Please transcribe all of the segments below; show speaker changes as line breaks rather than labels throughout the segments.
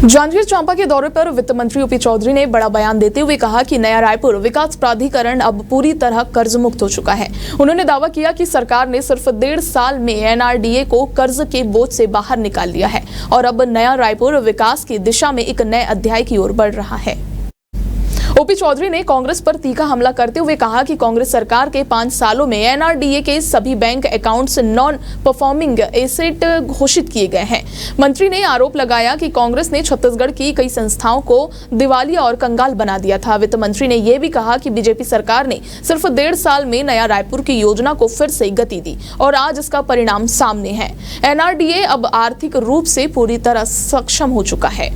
जांजगीर चांपा के दौरे पर वित्त मंत्री ओपी चौधरी ने बड़ा बयान देते हुए कहा कि नया रायपुर विकास प्राधिकरण अब पूरी तरह कर्ज मुक्त हो चुका है। उन्होंने दावा किया कि सरकार ने सिर्फ 1.5 साल में एनआरडीए को कर्ज के बोझ से बाहर निकाल लिया है और अब नया रायपुर विकास की दिशा में एक नए अध्याय की ओर बढ़ रहा है। ओपी चौधरी ने कांग्रेस पर तीखा हमला करते हुए कहा कि कांग्रेस सरकार के 5 सालों में एनआरडीए के सभी bank accounts non performing asset घोषित किए गए हैं। मंत्री ने आरोप लगाया कि कांग्रेस ने छत्तीसगढ़ की कई संस्थाओं को दिवालिया और कंगाल बना दिया था। वित्त मंत्री ने यह भी कहा कि बीजेपी सरकार ने सिर्फ 1.5 साल में नया रायपुर की योजना को फिर से गति दी और आज इसका परिणाम सामने है। एनआरडीए अब आर्थिक रूप से पूरी तरह सक्षम हो चुका है।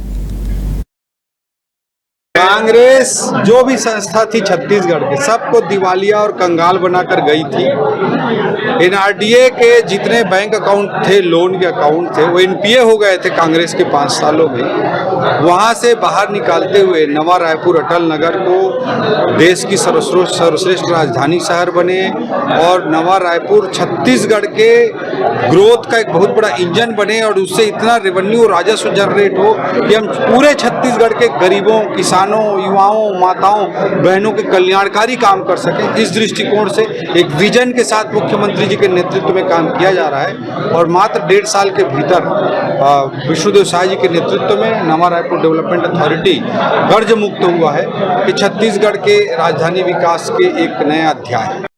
कांग्रेस जो भी संस्था थी छत्तीसगढ़ के सबको दिवालिया और कंगाल बनाकर गई थी। एनआरडीए के जितने बैंक अकाउंट थे, लोन के अकाउंट थे, वो एनपीए हो गए थे कांग्रेस के 5 सालों में। वहां से बाहर निकालते हुए नवा रायपुर अटल नगर को देश की सर्वश्रेष्ठ राजधानी शहर बने और नवा रायपुर छत्तीसगढ़ के ग्रोथ का एक बहुत बड़ा इंजन बने और उससे इतना रेवेन्यू राजस्व जनरेट हो कि हम पूरे छत्तीसगढ़ के गरीबों, किसानों, युवाओं, माताओं, बहनों के कल्याणकारी काम कर सकें। इस दृष्टिकोण से एक विजन के साथ मुख्यमंत्री जी के नेतृत्व में काम किया जा रहा है और मात्र 1.5 साल के भीतर विष्णुदेव साय जी के नेतृत्व में नवा रायपुर डेवलपमेंट अथॉरिटी कर्ज मुक्त हुआ है कि छत्तीसगढ़ के राजधानी विकास के एक नया अध्याय है।